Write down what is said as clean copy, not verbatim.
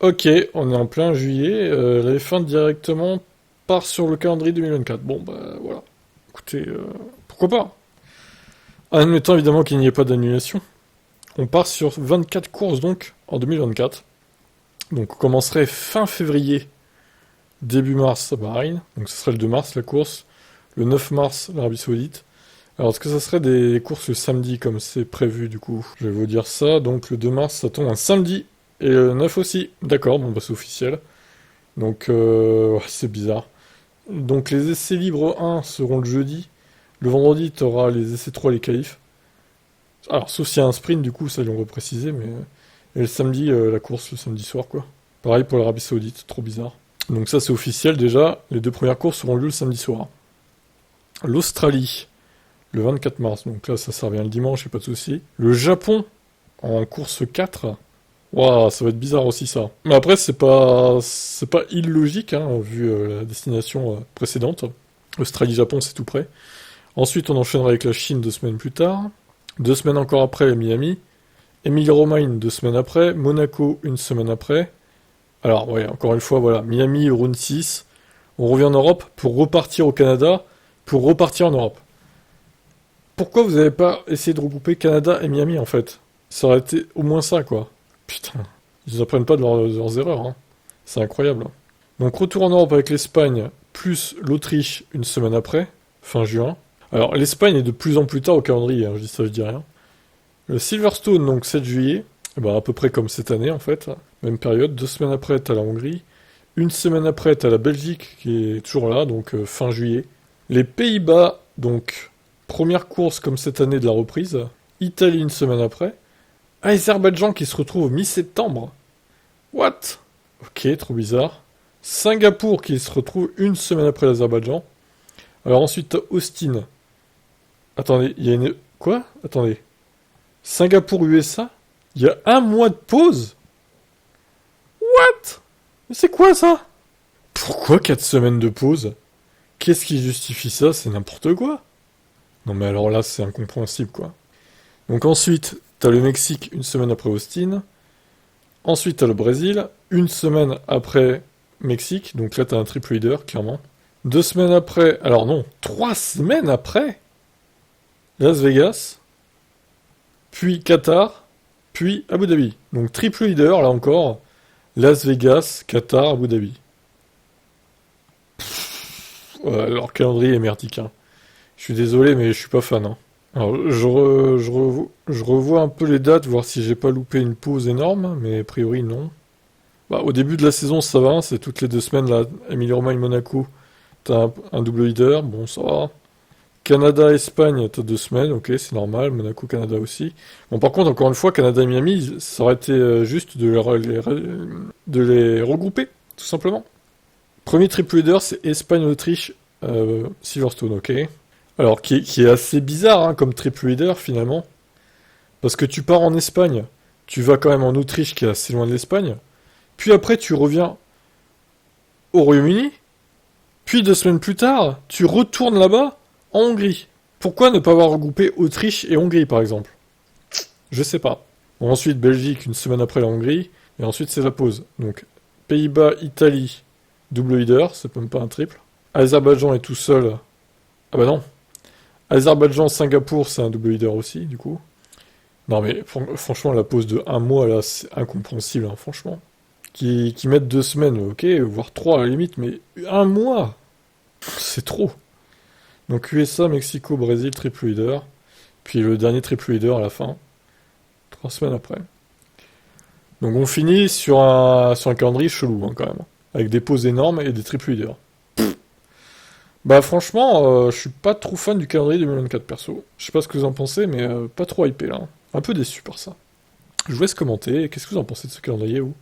Ok, on est en plein juillet. La F1 directement part sur le calendrier 2024. Bon, bah voilà. Écoutez, pourquoi pas? En admettant évidemment qu'il n'y ait pas d'annulation. On part sur 24 courses donc en 2024. Donc on commencerait fin février, début mars à Bahreïn. Donc ce serait le 2 mars la course. Le 9 mars l'Arabie Saoudite. Alors est-ce que ça serait des courses le samedi comme c'est prévu du coup? Je vais vous dire ça. Donc le 2 mars ça tombe un samedi. Et le 9 aussi. D'accord, bon bah c'est officiel. Donc ouais, c'est bizarre. Donc les essais libres 1 seront le jeudi. Le vendredi, tu auras les essais 3 et les qualifs. Alors, sauf s'il y a un sprint, du coup, ça ils l'ont reprécisé, mais... Et le samedi, la course le samedi soir, quoi. Pareil pour l'Arabie Saoudite, trop bizarre. Donc ça, c'est officiel, déjà. Les deux premières courses auront lieu le samedi soir. L'Australie, le 24 mars. Donc là, ça revient le dimanche, y a pas de souci. Le Japon, en course 4. Waouh, ça va être bizarre aussi, ça. Mais après, c'est pas illogique, hein, vu la destination précédente. Australie-Japon, c'est tout près. Ensuite, on enchaînera avec la Chine 2 semaines plus tard. 2 semaines encore après, Miami. Émilie-Romagne 2 semaines après. Monaco 1 semaine après. Alors, ouais, encore une fois, voilà. Miami, round 6. On revient en Europe pour repartir au Canada, pour repartir en Europe. Pourquoi vous n'avez pas essayé de regrouper Canada et Miami, en fait? Ça aurait été au moins ça, quoi. Putain, ils apprennent pas de leurs erreurs, hein. C'est incroyable. Donc, retour en Europe avec l'Espagne, plus l'Autriche 1 semaine après, fin juin. Alors, l'Espagne est de plus en plus tard au calendrier, hein, je dis ça, je dis rien. Le Silverstone, donc 7 juillet, eh ben, à peu près comme cette année en fait, même période. 2 semaines après, t'as la Hongrie. 1 semaine après, t'as la Belgique qui est toujours là, donc fin juillet. Les Pays-Bas, donc première course comme cette année de la reprise. Italie 1 semaine après. Azerbaïdjan qui se retrouve mi-septembre. What? Ok, trop bizarre. Singapour qui se retrouve 1 semaine après l'Azerbaïdjan. Alors ensuite, t'as Austin. Attendez, il y a une... Quoi? Attendez. Singapour, USA? Il y a un mois de pause? What? Mais c'est quoi ça? Pourquoi 4 semaines de pause? Qu'est-ce qui justifie ça? C'est n'importe quoi. Non mais alors là, c'est incompréhensible quoi. Donc ensuite, t'as le Mexique 1 semaine après Austin. Ensuite, t'as le Brésil 1 semaine après Mexique. Donc là, t'as un triple leader, clairement. 2 semaines après... Alors non, 3 semaines après Las Vegas. Puis Qatar, puis Abu Dhabi. Donc triple leader, là encore, Las Vegas, Qatar, Abu Dhabi. Ouais, leur calendrier est merdique, hein. Je suis désolé, mais je suis pas fan, hein. Alors, je revois un peu les dates, voir si j'ai pas loupé une pause énorme, mais a priori non. Bah, au début de la saison, ça va, c'est toutes les 2 semaines, là, Emilie-Romagne, Monaco, t'as un double leader, bon, ça va. Canada-Espagne, t'as 2 semaines, ok, c'est normal. Monaco-Canada aussi. Bon, par contre, encore une fois, Canada et Miami, ça aurait été juste de les regrouper, tout simplement. Premier triple leader, c'est Espagne-Autriche, Silverstone, ok. Alors, qui est assez bizarre, hein, comme triple leader, finalement. Parce que tu pars en Espagne, tu vas quand même en Autriche, qui est assez loin de l'Espagne. Puis après, tu reviens au Royaume-Uni. Puis 2 semaines plus tard, tu retournes là-bas, en Hongrie. Pourquoi ne pas avoir regroupé Autriche et Hongrie, par exemple? Je sais pas. Bon, ensuite, Belgique, 1 semaine après la Hongrie. Et ensuite, c'est la pause. Donc, Pays-Bas, Italie, double leader, c'est même pas un triple. Azerbaïdjan est tout seul. Ah bah non. Azerbaïdjan, Singapour, c'est un double leader aussi, du coup. Non mais, franchement, la pause de un mois, là, c'est incompréhensible, hein, franchement. Qui mettent 2 semaines, ok, voire 3 à la limite, mais un mois, c'est trop. Donc USA, Mexico, Brésil, triple leader. Puis le dernier triple leader à la fin. 3 semaines après. Donc on finit sur un calendrier chelou hein, quand même. Avec des pauses énormes et des triple leaders. Bah franchement, je suis pas trop fan du calendrier 2024 perso. Je sais pas ce que vous en pensez, mais pas trop hypé là. Un peu déçu par ça. Je vous laisse commenter. Qu'est-ce que vous en pensez de ce calendrier, vous?